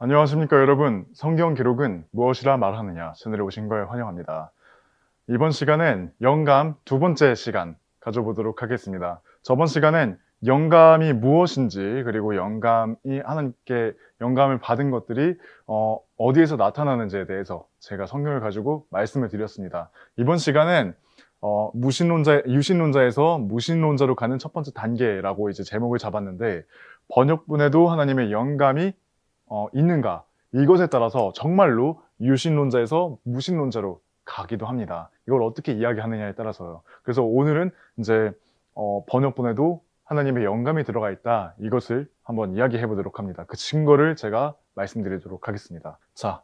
안녕하십니까 여러분. 성경 기록은 무엇이라 말하느냐 채널에 오신 걸 환영합니다. 이번 시간엔 영감 두 번째 시간 가져보도록 하겠습니다. 저번 시간엔 영감이 무엇인지 그리고 영감이 하나님께 영감을 받은 것들이 어디에서 나타나는지에 대해서 제가 성경을 가지고 말씀을 드렸습니다. 이번 시간엔 유신론자에서 무신론자로 가는 첫 번째 단계라고 이제 제목을 잡았는데, 번역본에도 하나님의 영감이 있는가, 이것에 따라서 정말로 유신론자에서 무신론자로 가기도 합니다. 이걸 어떻게 이야기하느냐에 따라서요. 그래서 오늘은 이제 번역본에도 하나님의 영감이 들어가 있다, 이것을 한번 이야기해 보도록 합니다. 그 증거를 제가 말씀드리도록 하겠습니다. 자,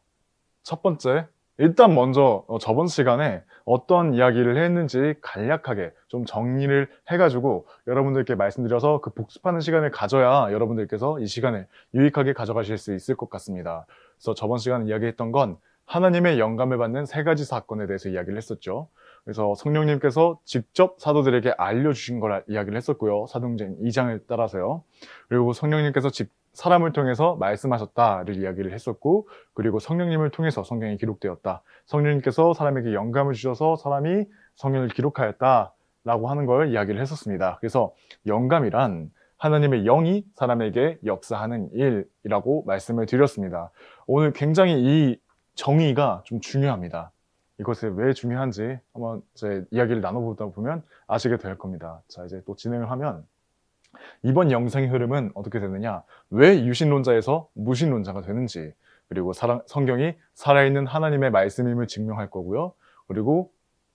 첫 번째, 일단 먼저 저번 시간에 어떤 이야기를 했는지 간략하게 좀 정리를 해가지고 여러분들께 말씀드려서 그 복습하는 시간을 가져야 여러분들께서 이 시간을 유익하게 가져가실 수 있을 것 같습니다. 그래서 저번 시간에 이야기했던 건 하나님의 영감을 받는 세 가지 사건에 대해서 이야기를 했었죠. 그래서 성령님께서 직접 사도들에게 알려주신 걸 이야기를 했었고요. 사도행전 2장을 따라서요. 그리고 성령님께서 사람을 통해서 말씀하셨다를 이야기를 했었고, 그리고 성령님을 통해서 성경이 기록되었다. 성령님께서 사람에게 영감을 주셔서 사람이 성경을 기록하였다라고 하는 걸 이야기를 했었습니다. 그래서 영감이란 하나님의 영이 사람에게 역사하는 일이라고 말씀을 드렸습니다. 오늘 굉장히 이 정의가 좀 중요합니다. 이것이 왜 중요한지 한번 제 이야기를 나눠보다 보면 아시게 될 겁니다. 자, 이제 또 진행을 하면, 이번 영상의 흐름은 어떻게 되느냐, 왜 유신론자에서 무신론자가 되는지, 그리고 성경이 살아있는 하나님의 말씀임을 증명할 거고요. 그리고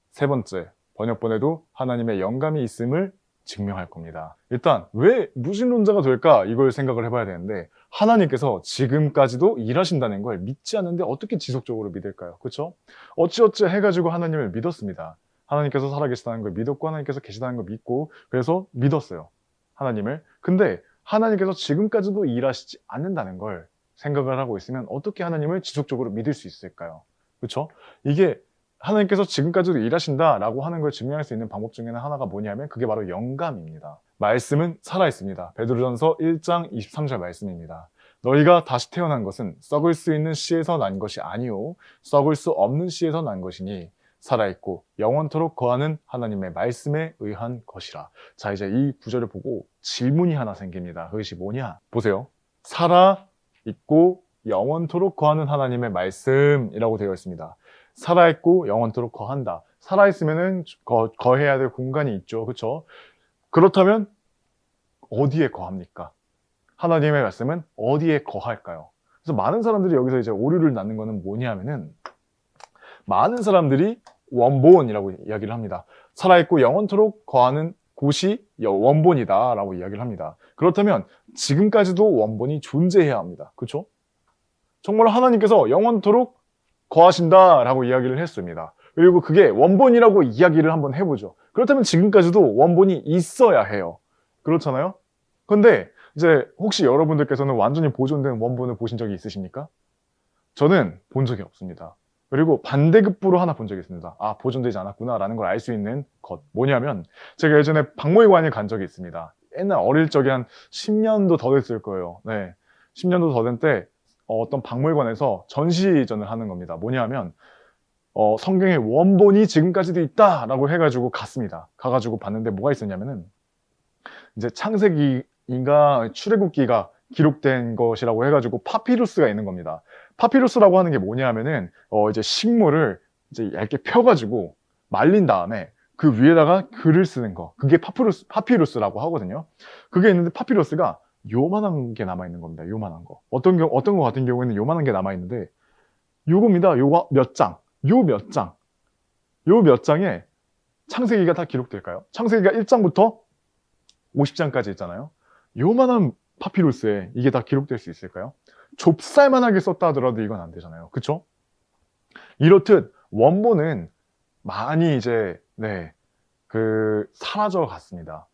세 번째, 번역본에도 하나님의 영감이 있음을 증명할 겁니다. 일단 왜 무신론자가 될까, 이걸 생각을 해봐야 되는데, 하나님께서 지금까지도 일하신다는 걸 믿지 않는데 어떻게 지속적으로 믿을까요? 그렇죠? 어찌어찌 해가지고 하나님을 믿었습니다. 하나님께서 살아계시다는 걸 믿었고, 하나님께서 계시다는 걸 믿고, 그래서 믿었어요, 하나님을. 근데 하나님께서 지금까지도 일하시지 않는다는 걸 생각을 하고 있으면 어떻게 하나님을 지속적으로 믿을 수 있을까요? 그렇죠? 이게 하나님께서 지금까지도 일하신다라고 하는 걸 증명할 수 있는 방법 중에는 하나가 뭐냐면, 그게 바로 영감입니다. 말씀은 살아있습니다. 베드로전서 1장 23절 말씀입니다. 너희가 다시 태어난 것은 썩을 수 있는 씨에서 난 것이 아니요 썩을 수 없는 씨에서 난 것이니 살아있고 영원토록 거하는 하나님의 말씀에 의한 것이라. 자, 이제 이 구절을 보고 질문이 하나 생깁니다. 그것이 뭐냐? 보세요. 살아있고 영원토록 거하는 하나님의 말씀이라고 되어 있습니다. 살아있고 영원토록 거한다. 살아있으면은 거해야 될 공간이 있죠. 그렇죠? 그렇다면 어디에 거합니까? 하나님의 말씀은 어디에 거할까요? 그래서 많은 사람들이 여기서 이제 오류를 낳는 거는 뭐냐면은, 많은 사람들이 원본이라고 이야기를 합니다. 살아있고 영원토록 거하는 곳이 원본이다 라고 이야기를 합니다. 그렇다면 지금까지도 원본이 존재해야 합니다. 그렇죠? 정말 하나님께서 영원토록 거하신다 라고 이야기를 했습니다. 그리고 그게 원본이라고 이야기를 한번 해보죠. 그렇다면 지금까지도 원본이 있어야 해요. 그렇잖아요? 근데 이제 혹시 여러분들께서는 완전히 보존된 원본을 보신 적이 있으십니까? 저는 본 적이 없습니다. 그리고 반대급부로 하나 본 적이 있습니다. 아, 보존되지 않았구나 라는 걸 알 수 있는 것. 뭐냐면, 제가 예전에 박물관에 간 적이 있습니다. 옛날 어릴 적에 한 10년도 더 됐을 거예요. 네, 10년도 더 된 때 어떤 박물관에서 전시전을 하는 겁니다. 뭐냐면 성경의 원본이 지금까지도 있다라고 해가지고 갔습니다. 가가지고 봤는데 뭐가 있었냐면은, 이제 창세기인가 출애굽기가 기록된 것이라고 해가지고 파피루스가 있는 겁니다. 파피루스라고 하는 게 뭐냐면은 이제 식물을 이제 얇게 펴가지고 말린 다음에 그 위에다가 글을 쓰는 거, 그게 파피루스라고 하거든요. 그게 있는데 파피루스가 요만한 게 남아 있는 겁니다. 요만한 거. 어떤 거 같은 경우에는 요만한 게 남아 있는데, 요겁니다. 요거 몇 장, 요 몇 장에 창세기가 다 기록될까요? 창세기가 1장부터 50장까지 있잖아요. 요만한 파피루스에 이게 다 기록될 수 있을까요? 좁쌀만하게 썼다 하더라도 이건 안 되잖아요. 그쵸? 이렇듯 원본은 많이 이제 사라져 갔습니다.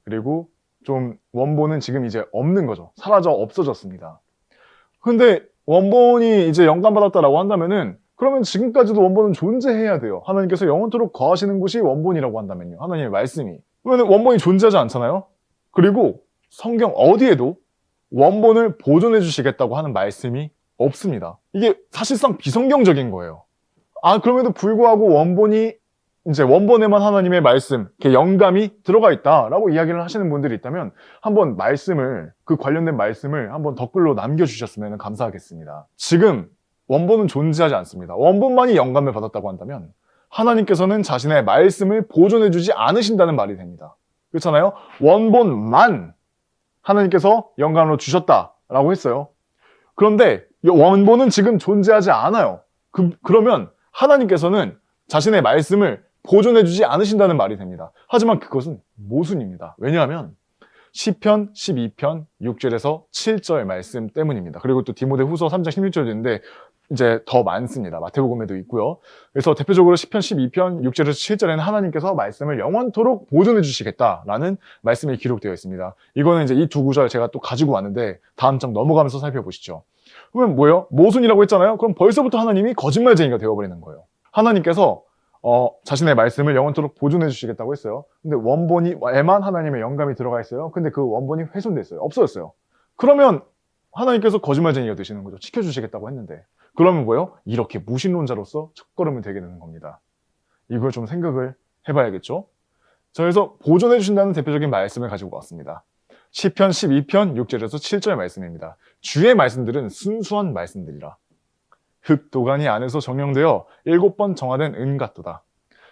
그리고 좀 원본은 지금 이제 없는 거죠. 사라져 없어졌습니다. 근데 원본이 이제 영감받았다라고 한다면은, 그러면 지금까지도 원본은 존재해야 돼요. 하나님께서 영원토록 거하시는 곳이 원본이라고 한다면요, 하나님의 말씀이. 그러면 원본이 존재하지 않잖아요. 그리고 성경 어디에도 원본을 보존해 주시겠다고 하는 말씀이 없습니다. 이게 사실상 비성경적인 거예요. 그럼에도 불구하고 원본에만 하나님의 말씀, 영감이 들어가 있다라고 이야기를 하시는 분들이 있다면 한번 그 관련된 말씀을 한번 댓글로 남겨주셨으면 감사하겠습니다. 지금 원본은 존재하지 않습니다. 원본만이 영감을 받았다고 한다면 하나님께서는 자신의 말씀을 보존해주지 않으신다는 말이 됩니다. 그렇잖아요? 원본만 하나님께서 영감으로 주셨다라고 했어요. 그런데 원본은 지금 존재하지 않아요. 그러면 하나님께서는 자신의 말씀을 보존해주지 않으신다는 말이 됩니다. 하지만 그것은 모순입니다. 왜냐하면 시편 12편 6절에서 7절 말씀 때문입니다. 그리고 또 디모데후서 3장 16절도 있는데 이제 더 많습니다. 마태복음에도 있고요. 그래서 대표적으로 시편 12편 6절에서 7절에는 하나님께서 말씀을 영원토록 보존해 주시겠다라는 말씀이 기록되어 있습니다. 이거는 이제 이 두 구절 제가 또 가지고 왔는데 다음 장 넘어가면서 살펴보시죠. 그러면 뭐예요? 모순이라고 했잖아요. 그럼 벌써부터 하나님이 거짓말쟁이가 되어버리는 거예요. 하나님께서 자신의 말씀을 영원토록 보존해 주시겠다고 했어요. 근데 원본에만 하나님의 영감이 들어가 있어요. 근데 그 원본이 훼손됐어요. 없어졌어요. 그러면 하나님께서 거짓말쟁이가 되시는 거죠. 지켜주시겠다고 했는데. 그러면 뭐예요? 이렇게 무신론자로서 첫걸음을 대게 되는 겁니다. 이걸 좀 생각을 해봐야겠죠? 자, 그래서 보존해 주신다는 대표적인 말씀을 가지고 왔습니다. 시편 12편 6절에서 7절 말씀입니다. 주의 말씀들은 순수한 말씀들이라. 흙 도가니 안에서 정령되어 7번 정화된 은 같도다.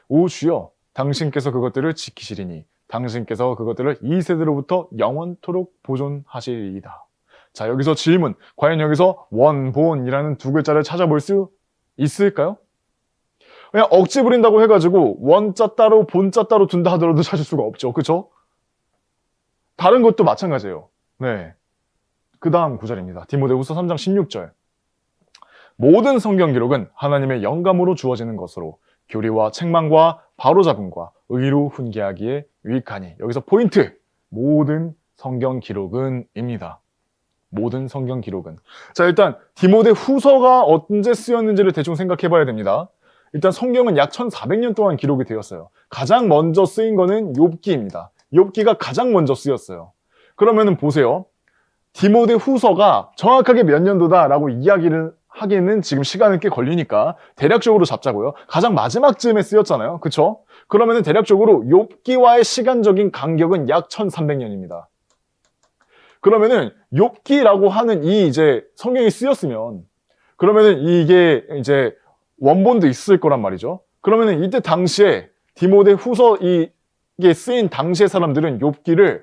오 주여, 당신께서 그것들을 지키시리니 당신께서 그것들을 이 세대로부터 영원토록 보존하시리이다. 자, 여기서 질문. 과연 여기서 원본이라는 두 글자를 찾아볼 수 있을까요? 그냥 억지 부린다고 해가지고 원자 따로 본자 따로 둔다 하더라도 찾을 수가 없죠. 그쵸? 다른 것도 마찬가지예요. 네. 그 다음 구절입니다. 디모데후서 3장 16절. 모든 성경 기록은 하나님의 영감으로 주어지는 것으로 교리와 책망과 바로잡음과 의로 훈계하기에 유익하니. 여기서 포인트. 모든 성경 기록은 입니다. 모든 성경 기록은. 자, 일단 디모데 후서가 언제 쓰였는지를 대충 생각해 봐야 됩니다. 일단 성경은 약 1400년 동안 기록이 되었어요. 가장 먼저 쓰인 거는 욥기입니다. 욥기가 가장 먼저 쓰였어요. 그러면은 보세요. 디모데 후서가 정확하게 몇 년도다라고 이야기를 하기에는 지금 시간은 꽤 걸리니까 대략적으로 잡자고요. 가장 마지막쯤에 쓰였잖아요. 그쵸? 그러면은 대략적으로 욥기와의 시간적인 간격은 약 1300년입니다. 그러면은 욥기라고 하는 이 이제 성경이 쓰였으면 그러면은 이게 이제 원본도 있을 거란 말이죠. 그러면은 이때 당시에 디모데 후서 이게 쓰인 당시의 사람들은 욥기를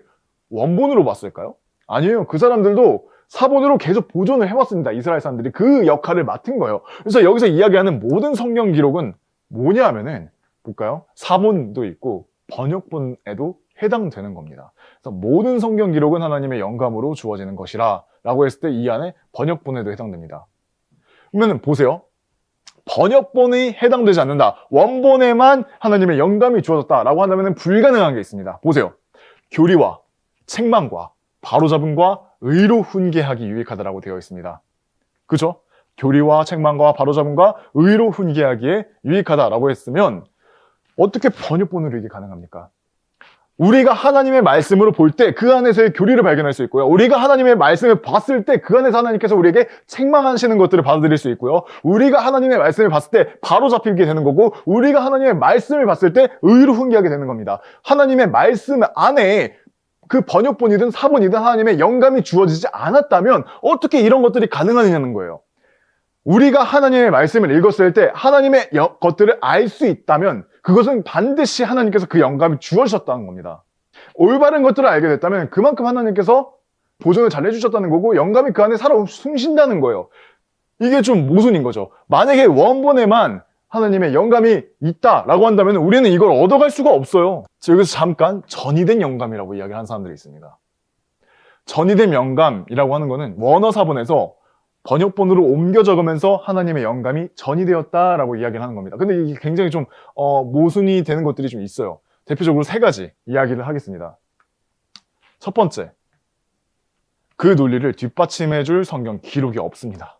원본으로 봤을까요? 아니에요. 그 사람들도 사본으로 계속 보존을 해왔습니다. 이스라엘 사람들이 그 역할을 맡은 거예요. 그래서 여기서 이야기하는 모든 성경 기록은 뭐냐 하면은 볼까요? 사본도 있고 번역본에도 해당되는 겁니다. 그래서 모든 성경 기록은 하나님의 영감으로 주어지는 것이라 라고 했을 때 이 안에 번역본에도 해당됩니다. 그러면 보세요. 번역본이 해당되지 않는다. 원본에만 하나님의 영감이 주어졌다라고 한다면 불가능한 게 있습니다. 보세요. 교리와 책망과 바로잡음과 의로 훈계하기 유익하다라고 되어 있습니다. 그죠? 교리와 책망과 바로잡음과 의로 훈계하기에 유익하다라고 했으면 어떻게 번역본으로 이게 가능합니까? 우리가 하나님의 말씀으로 볼 때 그 안에서의 교리를 발견할 수 있고요. 우리가 하나님의 말씀을 봤을 때 그 안에서 하나님께서 우리에게 책망하시는 것들을 받아들일 수 있고요. 우리가 하나님의 말씀을 봤을 때 바로 잡히게 되는 거고 우리가 하나님의 말씀을 봤을 때 의로 훈계하게 되는 겁니다. 하나님의 말씀 안에 그 번역본이든 사본이든 하나님의 영감이 주어지지 않았다면 어떻게 이런 것들이 가능하느냐는 거예요. 우리가 하나님의 말씀을 읽었을 때 하나님의 것들을 알 수 있다면 그것은 반드시 하나님께서 그 영감이 주어지셨다는 겁니다. 올바른 것들을 알게 됐다면 그만큼 하나님께서 보존을 잘 해주셨다는 거고 영감이 그 안에 살아 숨쉰다는 거예요. 이게 좀 모순인 거죠. 만약에 원본에만 하나님의 영감이 있다라고 한다면 우리는 이걸 얻어갈 수가 없어요. 여기서 잠깐 전이된 영감이라고 이야기하는 사람들이 있습니다. 전이된 영감이라고 하는 거는 원어 사본에서 번역본으로 옮겨 적으면서 하나님의 영감이 전이되었다라고 이야기를 하는 겁니다. 근데 이게 굉장히 좀 모순이 되는 것들이 좀 있어요. 대표적으로 3가지 이야기를 하겠습니다. 첫 번째, 그 논리를 뒷받침해줄 성경 기록이 없습니다.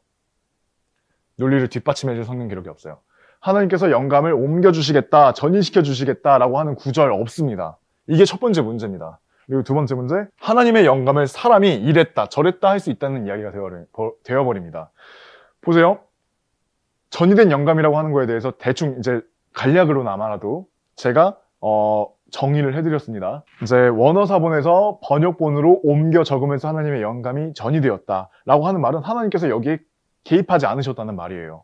논리를 뒷받침해줄 성경 기록이 없어요. 하나님께서 영감을 옮겨주시겠다, 전이시켜주시겠다라고 하는 구절 없습니다. 이게 첫 번째 문제입니다. 그리고 두 번째 문제, 하나님의 영감을 사람이 이랬다 저랬다 할 수 있다는 이야기가 되어버립니다. 보세요. 전이된 영감이라고 하는 거에 대해서 대충 이제 간략으로나마라도 제가 정의를 해드렸습니다. 이제 원어사본에서 번역본으로 옮겨 적으면서 하나님의 영감이 전이되었다라고 하는 말은 하나님께서 여기에 개입하지 않으셨다는 말이에요.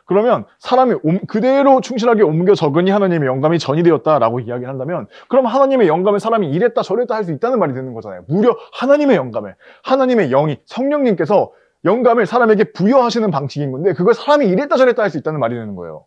그러면 사람이 그대로 충실하게 옮겨 적으니 하나님의 영감이 전이되었다라고 이야기를 한다면, 그럼 하나님의 영감을 사람이 이랬다 저랬다 할 수 있다는 말이 되는 거잖아요. 무려 하나님의 영감을, 하나님의 영이, 성령님께서 영감을 사람에게 부여하시는 방식인 건데 그걸 사람이 이랬다 저랬다 할 수 있다는 말이 되는 거예요.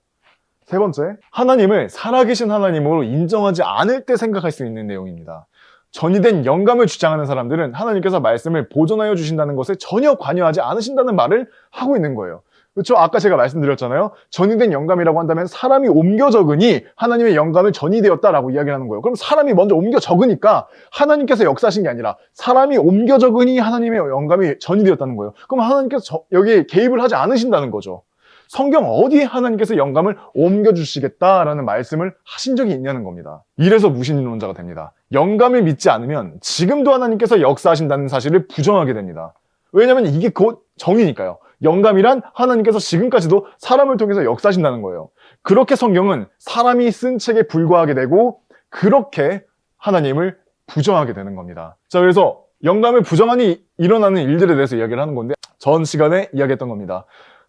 세 번째, 하나님을 살아계신 하나님으로 인정하지 않을 때 생각할 수 있는 내용입니다. 전이된 영감을 주장하는 사람들은 하나님께서 말씀을 보존하여 주신다는 것에 전혀 관여하지 않으신다는 말을 하고 있는 거예요. 그렇죠? 아까 제가 말씀드렸잖아요. 전이된 영감이라고 한다면 사람이 옮겨 적으니 하나님의 영감을 전이되었다라고 이야기를 하는 거예요. 그럼 사람이 먼저 옮겨 적으니까 하나님께서 역사하신 게 아니라 사람이 옮겨 적으니 하나님의 영감이 전이되었다는 거예요. 그럼 하나님께서 여기에 개입을 하지 않으신다는 거죠. 성경 어디에 하나님께서 영감을 옮겨주시겠다라는 말씀을 하신 적이 있냐는 겁니다. 이래서 무신론자가 됩니다. 영감을 믿지 않으면 지금도 하나님께서 역사하신다는 사실을 부정하게 됩니다. 왜냐하면 이게 곧 정의니까요. 영감이란 하나님께서 지금까지도 사람을 통해서 역사하신다는 거예요. 그렇게 성경은 사람이 쓴 책에 불과하게 되고 그렇게 하나님을 부정하게 되는 겁니다. 자, 그래서 영감을 부정하니 일어나는 일들에 대해서 이야기를 하는 건데 전 시간에 이야기했던 겁니다.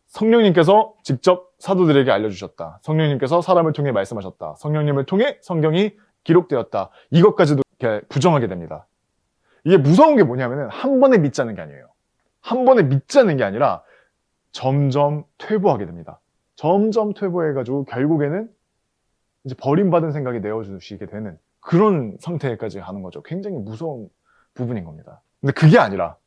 성령님께서 직접 사도들에게 알려주셨다. 성령님께서 사람을 통해 말씀하셨다. 성령님을 통해 성경이 기록되었다. 이것까지도 이렇게 부정하게 됩니다. 이게 무서운 게 뭐냐면은 한 번에 믿자는 게 아니에요. 한 번에 믿자는 게 아니라 점점 퇴보하게 됩니다. 점점 퇴보해가지고 결국에는 이제 버림받은 생각이 내어주시게 되는 그런 상태까지 가는 거죠. 굉장히 무서운 부분인 겁니다. 근데 그게 아니라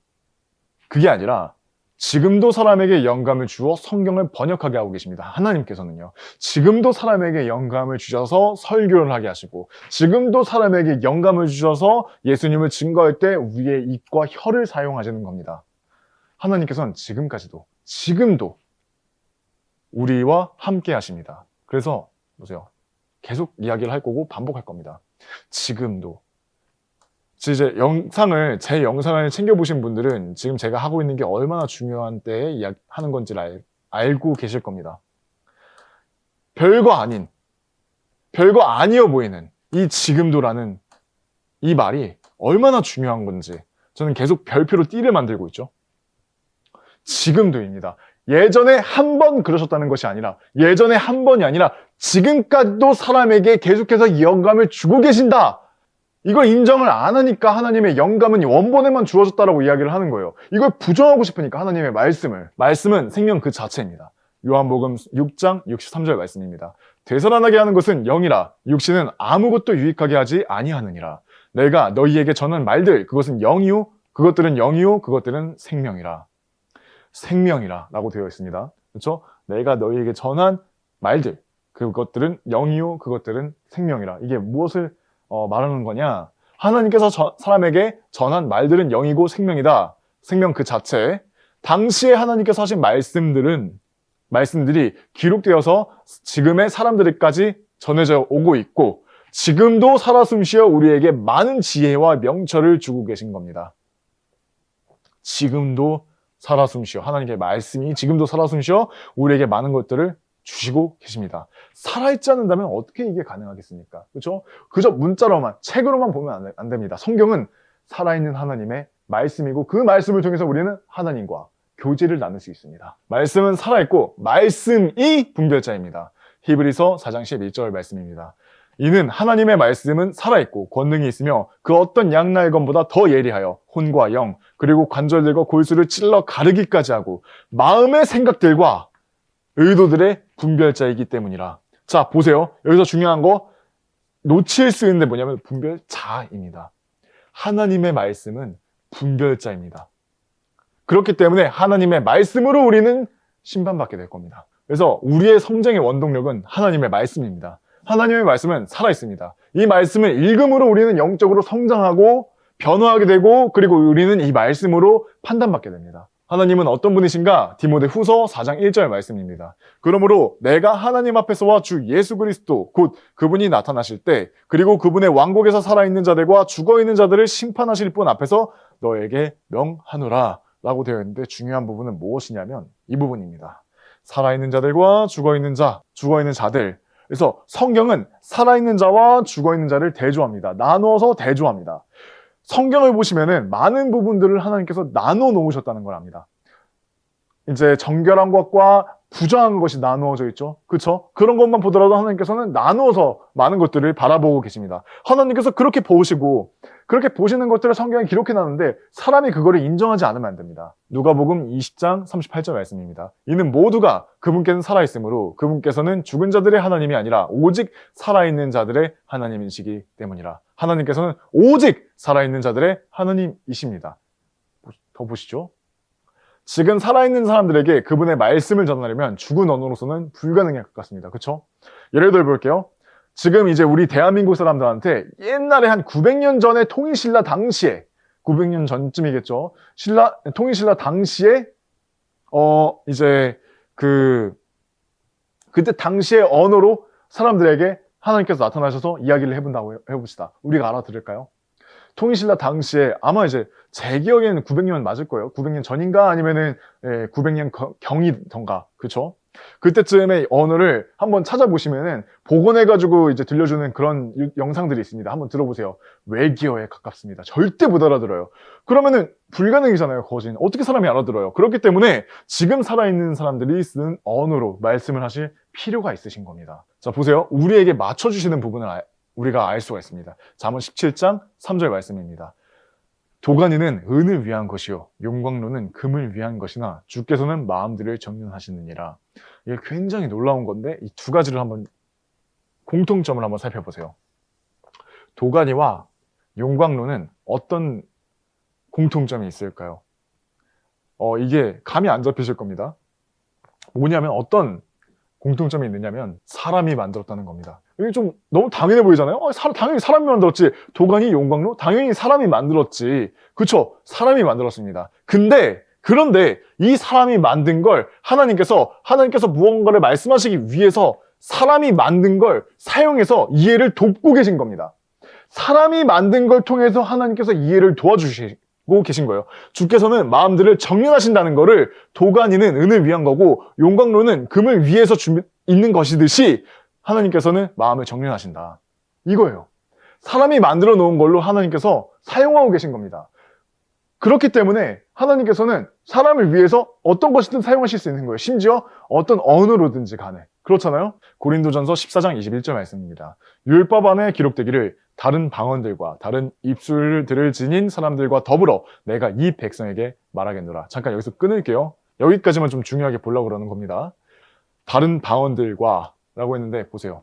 지금도 사람에게 영감을 주어 성경을 번역하게 하고 계십니다. 하나님께서는요. 지금도 사람에게 영감을 주셔서 설교를 하게 하시고 지금도 사람에게 영감을 주셔서 예수님을 증거할 때 우리의 입과 혀를 사용하시는 겁니다. 하나님께서는 지금도 우리와 함께 하십니다. 그래서 보세요. 계속 이야기를 할 거고 반복할 겁니다. 지금도. 이제 제 영상을 챙겨보신 분들은 지금 제가 하고 있는 게 얼마나 중요한 때에 하는 건지를 알고 계실 겁니다. 별거 아니어 보이는 이 지금도라는 이 말이 얼마나 중요한 건지 저는 계속 별표로 띠를 만들고 있죠. 지금도입니다. 예전에 한 번 그러셨다는 것이 아니라 예전에 한 번이 아니라 지금까지도 사람에게 계속해서 영감을 주고 계신다. 이걸 인정을 안 하니까 하나님의 영감은 원본에만 주어졌다라고 이야기를 하는 거예요. 이걸 부정하고 싶으니까 하나님의 말씀은 생명 그 자체입니다. 요한복음 6장 63절 말씀입니다. 되살아나게 하는 것은 영이라 육신은 아무것도 유익하게 하지 아니하느니라. 내가 너희에게 전한 말들 그것들은 영이요 그것들은 생명이라 라고 되어 있습니다. 그렇죠? 내가 너희에게 전한 말들 그것들은 영이요 그것들은 생명이라. 이게 무엇을 말하는 거냐? 하나님께서 사람에게 전한 말들은 영이고 생명이다. 생명 그 자체. 당시에 하나님께서 하신 말씀들이 기록되어서 지금의 사람들에게까지 전해져 오고 있고 지금도 살아 숨쉬어 우리에게 많은 지혜와 명철을 주고 계신 겁니다. 지금도 살아 숨쉬어 하나님의 말씀이 지금도 살아 숨쉬어 우리에게 많은 것들을 주시고 계십니다. 살아있지 않는다면 어떻게 이게 가능하겠습니까? 그렇죠? 그저 문자로만 책으로만 보면 안 됩니다. 성경은 살아있는 하나님의 말씀이고 그 말씀을 통해서 우리는 하나님과 교제를 나눌 수 있습니다. 말씀은 살아있고 말씀이 분별자입니다. 히브리서 4장 11절 말씀입니다. 이는 하나님의 말씀은 살아있고 권능이 있으며 그 어떤 양날검보다 더 예리하여 혼과 영 그리고 관절들과 골수를 찔러 가르기까지 하고 마음의 생각들과 의도들의 분별자이기 때문이라. 자, 보세요. 여기서 중요한 거 놓칠 수 있는 데 뭐냐면 분별자입니다. 하나님의 말씀은 분별자입니다. 그렇기 때문에 하나님의 말씀으로 우리는 심판받게 될 겁니다. 그래서 우리의 성장의 원동력은 하나님의 말씀입니다. 하나님의 말씀은 살아있습니다. 이 말씀을 읽음으로 우리는 영적으로 성장하고 변화하게 되고 그리고 우리는 이 말씀으로 판단받게 됩니다. 하나님은 어떤 분이신가? 디모데후서 4장 1절 말씀입니다. 그러므로 내가 하나님 앞에서와 주 예수 그리스도 곧 그분이 나타나실 때 그리고 그분의 왕국에서 살아있는 자들과 죽어있는 자들을 심판하실 분 앞에서 너에게 명하노라 라고 되어 있는데 중요한 부분은 무엇이냐면 이 부분입니다. 살아있는 자들과 죽어있는 자, 죽어있는 자들. 그래서 성경은 살아있는 자와 죽어있는 자를 대조합니다. 나누어서 대조합니다. 성경을 보시면은 많은 부분들을 하나님께서 나누어 놓으셨다는 걸 압니다. 이제 정결한 것과 부정한 것이 나누어져 있죠. 그렇죠? 그런 것만 보더라도 하나님께서는 나누어서 많은 것들을 바라보고 계십니다. 하나님께서 그렇게 보시고 그렇게 보시는 것들을 성경에 기록해 놨는데 사람이 그거를 인정하지 않으면 안 됩니다. 누가복음 20장 38절 말씀입니다. 이는 모두가 그분께서는 살아있으므로 그분께서는 죽은 자들의 하나님이 아니라 오직 살아있는 자들의 하나님이시기 때문이라. 하나님께서는 오직 살아있는 자들의 하나님이십니다. 더 보시죠. 지금 살아있는 사람들에게 그분의 말씀을 전하려면 죽은 언어로서는 불가능에 가깝습니다. 그렇죠? 예를 들어 볼게요. 지금 이제 우리 대한민국 사람들한테 옛날에 한 900년 전에 통일신라 당시에 900년 전쯤이겠죠. 통일신라 당시에 이제 그때 당시의 언어로 사람들에게 하나님께서 나타나셔서 이야기를 해본다고 해봅시다. 우리가 알아들을까요? 통일신라 당시에 아마 이제 제 기억에는 900년 맞을 거예요. 900년 전인가 아니면은 900년 경이던가. 그쵸? 그때쯤의 언어를 한번 찾아보시면은 복원해가지고 이제 들려주는 그런 영상들이 있습니다. 한번 들어보세요. 외기어에 가깝습니다. 절대 못 알아들어요. 그러면은 불가능이잖아요. 거진. 어떻게 사람이 알아들어요? 그렇기 때문에 지금 살아있는 사람들이 쓰는 언어로 말씀을 하실 필요가 있으신 겁니다. 자, 보세요. 우리에게 맞춰주시는 부분을 우리가 알 수가 있습니다. 잠언 17장 3절 말씀입니다. 도가니는 은을 위한 것이요 용광로는 금을 위한 것이나 주께서는 마음들을 정련하시느니라. 이게 굉장히 놀라운 건데 이 두 가지를 한번 공통점을 한번 살펴보세요. 도가니와 용광로는 어떤 공통점이 있을까요? 이게 감이 안 잡히실 겁니다. 뭐냐면 어떤 공통점이 있느냐면 사람이 만들었다는 겁니다. 이게 좀 너무 당연해 보이잖아요. 당연히 사람이 만들었지. 도가니, 용광로? 당연히 사람이 만들었지. 그쵸? 사람이 만들었습니다. 그런데 이 사람이 만든 걸 하나님께서 무언가를 말씀하시기 위해서 사람이 만든 걸 사용해서 이해를 돕고 계신 겁니다. 사람이 만든 걸 통해서 하나님께서 이해를 도와주시고 계신 거예요. 주께서는 마음들을 정련하신다는 거를 도가니는 은을 위한 거고 용광로는 금을 위해서 있는 것이듯이 하나님께서는 마음을 정련하신다. 이거예요. 사람이 만들어 놓은 걸로 하나님께서 사용하고 계신 겁니다. 그렇기 때문에 하나님께서는 사람을 위해서 어떤 것이든 사용하실 수 있는 거예요. 심지어 어떤 언어로든지 간에. 그렇잖아요? 고린도전서 14장 21절 말씀입니다. 율법 안에 기록되기를 다른 방언들과 다른 입술들을 지닌 사람들과 더불어 내가 이 백성에게 말하겠노라. 잠깐 여기서 끊을게요. 여기까지만 좀 중요하게 보려고 그러는 겁니다. 다른 방언들과 라고 했는데 보세요.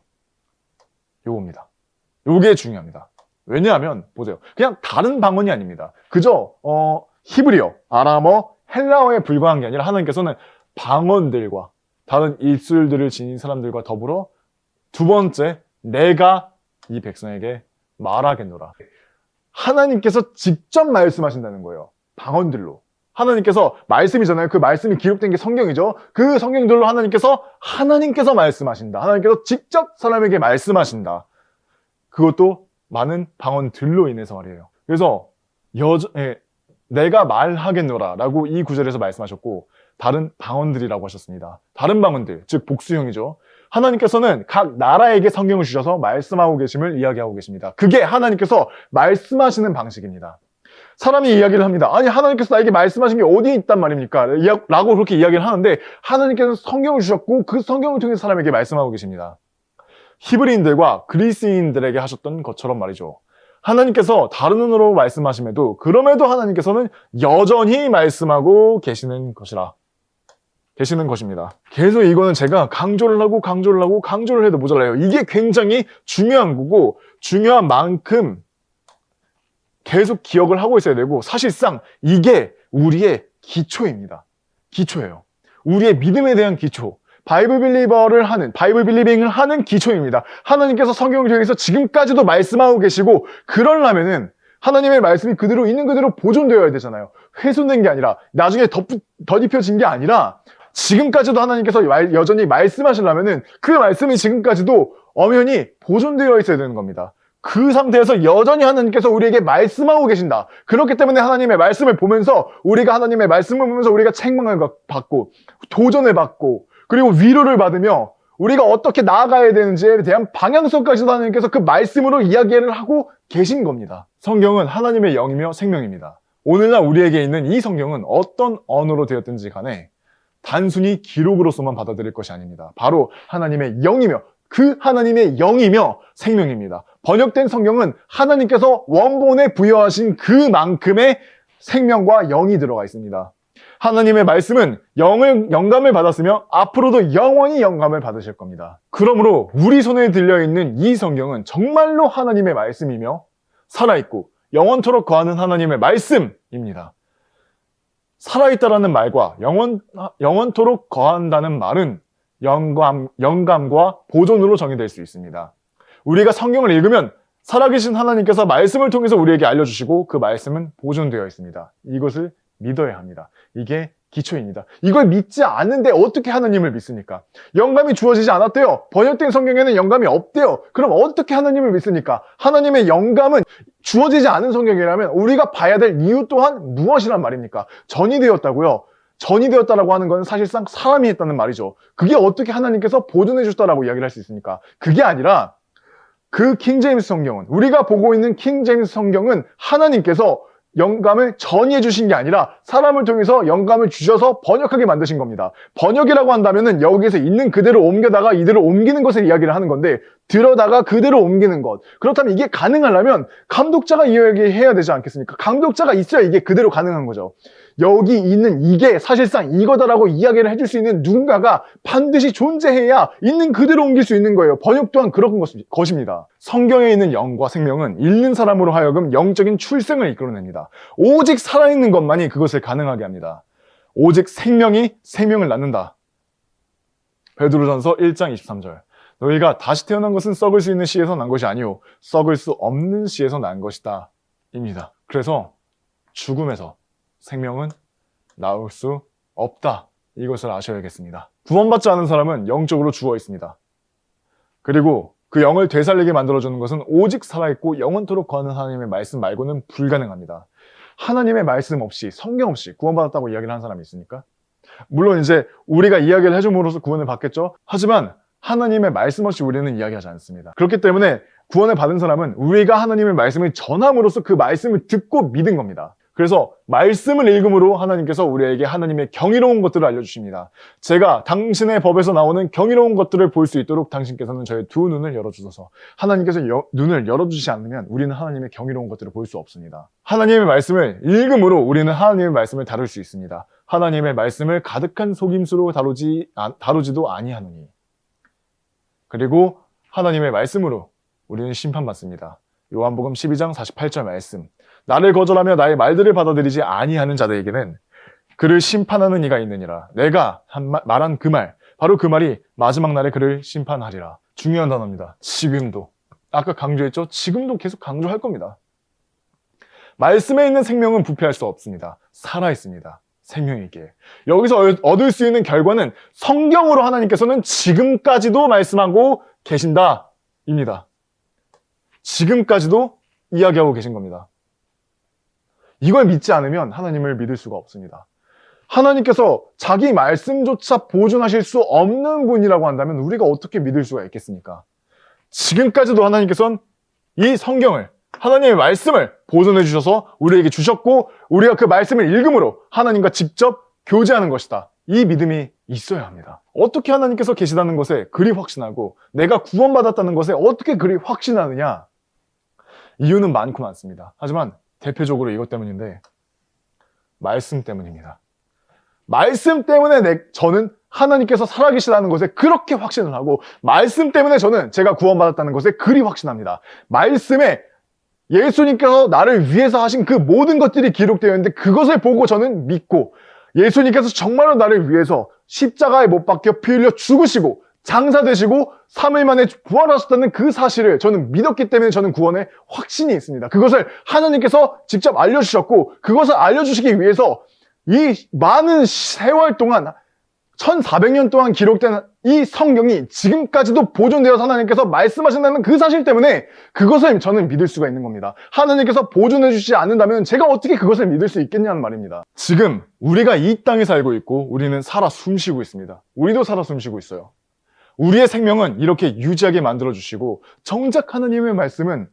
요겁니다. 요게 중요합니다. 왜냐하면 보세요. 그냥 다른 방언이 아닙니다. 그저 히브리어, 아람어, 헬라어에 불과한 게 아니라 하나님께서는 방언들과 다른 입술들을 지닌 사람들과 더불어 두 번째 내가 이 백성에게 말하겠노라. 하나님께서 직접 말씀하신다는 거예요. 방언들로. 하나님께서 말씀이잖아요. 그 말씀이 기록된 게 성경이죠. 그 성경들로 하나님께서 말씀하신다. 하나님께서 직접 사람에게 말씀하신다. 그것도 많은 방언들로 인해서 말이에요. 그래서 내가 말하겠노라 라고 이 구절에서 말씀하셨고 다른 방언들이라고 하셨습니다. 다른 방언들, 즉 복수형이죠. 하나님께서는 각 나라에게 성경을 주셔서 말씀하고 계심을 이야기하고 계십니다. 그게 하나님께서 말씀하시는 방식입니다. 사람이 이야기를 합니다. 아니 하나님께서 나에게 말씀하신 게 어디에 있단 말입니까? 라고 그렇게 이야기를 하는데 하나님께서 성경을 주셨고 그 성경을 통해서 사람에게 말씀하고 계십니다. 히브리인들과 그리스인들에게 하셨던 것처럼 말이죠. 하나님께서 다른 언어로 말씀하심에도 그럼에도 하나님께서는 여전히 말씀하고 계시는 것입니다. 계속 이거는 제가 강조를 해도 모자라요. 이게 굉장히 중요한 거고 중요한 만큼 계속 기억을 하고 있어야 되고 사실상 이게 우리의 기초입니다. 기초예요. 우리의 믿음에 대한 기초. 바이블 빌리빙을 하는 기초입니다. 하나님께서 성경을 통해서 지금까지도 말씀하고 계시고 그러려면은 하나님의 말씀이 있는 그대로 보존되어야 되잖아요. 훼손된 게 아니라 나중에 덧입혀진 게 아니라 지금까지도 하나님께서 여전히 말씀하시려면은 그 말씀이 지금까지도 엄연히 보존되어 있어야 되는 겁니다. 그 상태에서 여전히 하나님께서 우리에게 말씀하고 계신다. 그렇기 때문에 하나님의 말씀을 보면서 우리가 하나님의 말씀을 보면서 우리가 책망을 받고 도전을 받고 그리고 위로를 받으며 우리가 어떻게 나아가야 되는지에 대한 방향성까지도 하나님께서 그 말씀으로 이야기를 하고 계신 겁니다. 성경은 하나님의 영이며 생명입니다. 오늘날 우리에게 있는 이 성경은 어떤 언어로 되었든지 간에 단순히 기록으로서만 받아들일 것이 아닙니다. 바로 하나님의 영이며 그 하나님의 영이며 생명입니다. 번역된 성경은 하나님께서 원본에 부여하신 그만큼의 생명과 영이 들어가 있습니다. 하나님의 말씀은 영감을 받았으며 앞으로도 영원히 영감을 받으실 겁니다. 그러므로 우리 손에 들려있는 이 성경은 정말로 하나님의 말씀이며 살아있고 영원토록 거하는 하나님의 말씀입니다. 살아있다라는 말과 영원토록 거한다는 말은 영감과 보존으로 정의될 수 있습니다. 우리가 성경을 읽으면 살아계신 하나님께서 말씀을 통해서 우리에게 알려주시고 그 말씀은 보존되어 있습니다. 이것을 믿어야 합니다. 이게 기초입니다. 이걸 믿지 않는데 어떻게 하나님을 믿습니까? 영감이 주어지지 않았대요. 번역된 성경에는 영감이 없대요. 그럼 어떻게 하나님을 믿습니까? 하나님의 영감은 주어지지 않은 성경이라면 우리가 봐야 될 이유 또한 무엇이란 말입니까? 전이 되었다고요. 전이 되었다라고 하는 건 사실상 사람이 했다는 말이죠. 그게 어떻게 하나님께서 보존해 주셨다라고 이야기를 할 수 있습니까? 그게 아니라 그 킹제임스 성경은 우리가 보고 있는 킹제임스 성경은 하나님께서 영감을 전이해 주신 게 아니라 사람을 통해서 영감을 주셔서 번역하게 만드신 겁니다. 번역이라고 한다면은 여기에서 있는 그대로 옮겨다가 이대로 옮기는 것을 이야기를 하는 건데 들어다가 그대로 옮기는 것. 그렇다면 이게 가능하려면 감독자가 이야기해야 되지 않겠습니까? 감독자가 있어야 이게 그대로 가능한 거죠. 여기 있는 이게 사실상 이거다라고 이야기를 해줄 수 있는 누군가가 반드시 존재해야 있는 그대로 옮길 수 있는 거예요. 번역 또한 그런 것입니다. 성경에 있는 영과 생명은 읽는 사람으로 하여금 영적인 출생을 이끌어냅니다. 오직 살아있는 것만이 그것을 가능하게 합니다. 오직 생명이 생명을 낳는다. 베드로전서 1장 23절. 너희가 다시 태어난 것은 썩을 수 있는 씨에서 난 것이 아니오 썩을 수 없는 씨에서 난 것이다. 입니다. 그래서 죽음에서 생명은 나올 수 없다. 이것을 아셔야겠습니다. 구원받지 않은 사람은 영적으로 죽어 있습니다. 그리고 그 영을 되살리게 만들어주는 것은 오직 살아있고 영원토록 거하는 하나님의 말씀 말고는 불가능합니다. 하나님의 말씀 없이 성경 없이 구원받았다고 이야기를 하는 사람이 있습니까? 물론 이제 우리가 이야기를 해줌으로써 구원을 받겠죠. 하지만 하나님의 말씀 없이 우리는 이야기하지 않습니다. 그렇기 때문에 구원을 받은 사람은 우리가 하나님의 말씀을 전함으로써 그 말씀을 듣고 믿은 겁니다. 그래서 말씀을 읽음으로 하나님께서 우리에게 하나님의 경이로운 것들을 알려주십니다. 제가 당신의 법에서 나오는 경이로운 것들을 볼 수 있도록 당신께서는 저의 두 눈을 열어주셔서 하나님께서 눈을 열어주시지 않으면 우리는 하나님의 경이로운 것들을 볼 수 없습니다. 하나님의 말씀을 읽음으로 우리는 하나님의 말씀을 다룰 수 있습니다. 하나님의 말씀을 가득한 속임수로 다루지도 아니하노니 그리고 하나님의 말씀으로 우리는 심판받습니다. 요한복음 12장 48절 말씀 나를 거절하며 나의 말들을 받아들이지 아니하는 자들에게는 그를 심판하는 이가 있느니라. 내가 말한 그 말, 바로 그 말이 마지막 날에 그를 심판하리라. 중요한 단어입니다. 지금도. 아까 강조했죠? 지금도 계속 강조할 겁니다. 말씀에 있는 생명은 부패할 수 없습니다. 살아있습니다. 생명이기에. 여기서 얻을 수 있는 결과는 성경으로 하나님께서는 지금까지도 말씀하고 계신다. 입니다. 지금까지도 이야기하고 계신 겁니다. 이걸 믿지 않으면 하나님을 믿을 수가 없습니다. 하나님께서 자기 말씀조차 보존하실 수 없는 분이라고 한다면 우리가 어떻게 믿을 수가 있겠습니까? 지금까지도 하나님께서는 이 성경을 하나님의 말씀을 보존해 주셔서 우리에게 주셨고 우리가 그 말씀을 읽음으로 하나님과 직접 교제하는 것이다. 이 믿음이 있어야 합니다. 어떻게 하나님께서 계시다는 것에 그리 확신하고 내가 구원받았다는 것에 어떻게 그리 확신하느냐? 이유는 많고 많습니다. 하지만 대표적으로 이것 때문인데 말씀 때문입니다. 말씀 때문에 저는 하나님께서 살아계시다는 것에 그렇게 확신을 하고 말씀 때문에 저는 제가 구원받았다는 것에 그리 확신합니다. 말씀에 예수님께서 나를 위해서 하신 그 모든 것들이 기록되어 있는데 그것을 보고 저는 믿고 예수님께서 정말로 나를 위해서 십자가에 못 박혀 피 흘려 죽으시고 장사되시고 3일 만에 부활하셨다는 그 사실을 저는 믿었기 때문에 저는 구원에 확신이 있습니다. 그것을 하나님께서 직접 알려주셨고 그것을 알려주시기 위해서 이 많은 세월 동안 1400년 동안 기록된 이 성경이 지금까지도 보존되어서 하나님께서 말씀하신다는 그 사실 때문에 그것을 저는 믿을 수가 있는 겁니다. 하나님께서 보존해 주시지 않는다면 제가 어떻게 그것을 믿을 수 있겠냐는 말입니다. 지금 우리가 이 땅에 살고 있고 우리는 살아 숨쉬고 있습니다. 우리도 살아 숨쉬고 있어요. 우리의 생명은 이렇게 유지하게 만들어주시고 정작 하나님의 말씀은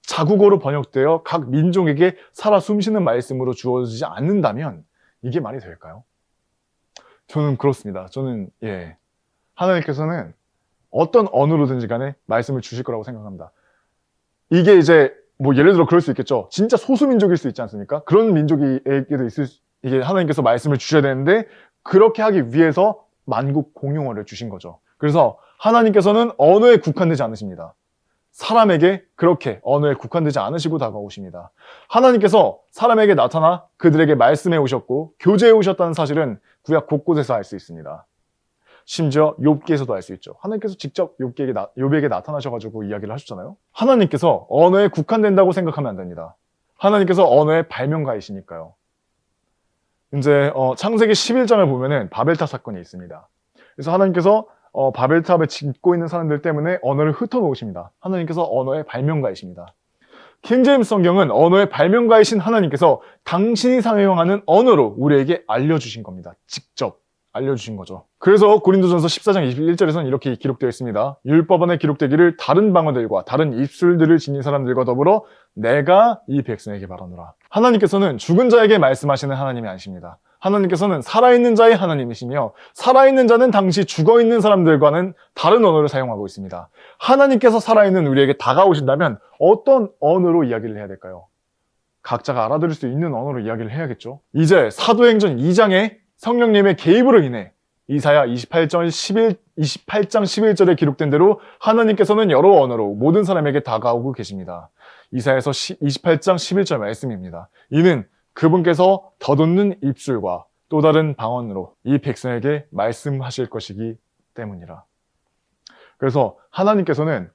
자국어로 번역되어 각 민족에게 살아 숨쉬는 말씀으로 주어지지 않는다면 이게 말이 될까요? 저는 그렇습니다. 저는 하나님께서는 어떤 언어로든지 간에 말씀을 주실 거라고 생각합니다. 이게 이제 뭐 예를 들어 그럴 수 있겠죠. 진짜 소수민족일 수 있지 않습니까? 그런 민족에게도 이게 하나님께서 말씀을 주셔야 되는데 그렇게 하기 위해서 만국 공용어를 주신 거죠. 그래서 하나님께서는 언어에 국한되지 않으십니다. 사람에게 그렇게 언어에 국한되지 않으시고 다가오십니다. 하나님께서 사람에게 나타나 그들에게 말씀해 오셨고 교제해 오셨다는 사실은 구약 곳곳에서 알 수 있습니다. 심지어 욥기에서도 알 수 있죠. 하나님께서 직접 욥에게 나타나셔가지고 이야기를 하셨잖아요. 하나님께서 언어에 국한된다고 생각하면 안 됩니다. 하나님께서 언어의 발명가이시니까요. 이제 창세기 11장을 보면은 바벨탑 사건이 있습니다. 그래서 하나님께서 바벨탑에 짓고 있는 사람들 때문에 언어를 흩어놓으십니다. 하나님께서 언어의 발명가이십니다. 킹제임스 성경은 언어의 발명가이신 하나님께서 당신이 사용하는 언어로 우리에게 알려주신 겁니다. 직접 알려주신 거죠. 그래서 고린도전서 14장 21절에서는 이렇게 기록되어 있습니다. 율법 안에 기록되기를 다른 방언들과 다른 입술들을 지닌 사람들과 더불어 내가 이 백성에게 말하노라. 하나님께서는 죽은 자에게 말씀하시는 하나님이 아니십니다. 하나님께서는 살아있는 자의 하나님이시며 살아있는 자는 당시 죽어있는 사람들과는 다른 언어를 사용하고 있습니다. 하나님께서 살아있는 우리에게 다가오신다면 어떤 언어로 이야기를 해야 될까요? 각자가 알아들을 수 있는 언어로 이야기를 해야겠죠. 이제 사도행전 2장에 성령님의 개입으로 인해 이사야 28장 11절에 기록된 대로 하나님께서는 여러 언어로 모든 사람에게 다가오고 계십니다. 이사야서 28장 11절 말씀입니다. 이는 그분께서 덧없는 입술과 또 다른 방언으로 이 백성에게 말씀하실 것이기 때문이라. 그래서 하나님께서는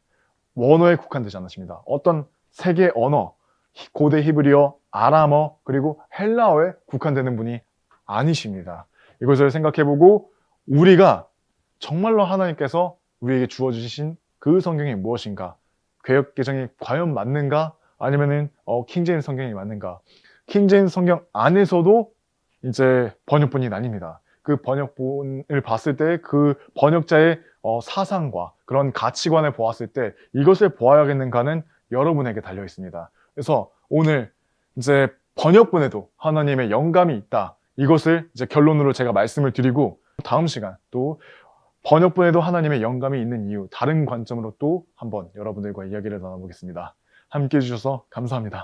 언어에 국한되지 않으십니다. 어떤 세계 언어, 고대 히브리어, 아람어, 그리고 헬라어에 국한되는 분이 아니십니다. 이것을 생각해보고 우리가 정말로 하나님께서 우리에게 주어주신 그 성경이 무엇인가, 개역개정이 과연 맞는가, 아니면은 킹제임스 성경이 맞는가. 킹제임스 성경 안에서도 이제 번역본이 나뉩니다. 그 번역본을 봤을 때 그 번역자의 사상과 그런 가치관을 보았을 때 이것을 보아야겠는가는 여러분에게 달려 있습니다. 그래서 오늘 이제 번역본에도 하나님의 영감이 있다. 이것을 이제 결론으로 제가 말씀을 드리고 다음 시간 또 번역본에도 하나님의 영감이 있는 이유 다른 관점으로 또 한번 여러분들과 이야기를 나눠보겠습니다. 함께 해주셔서 감사합니다.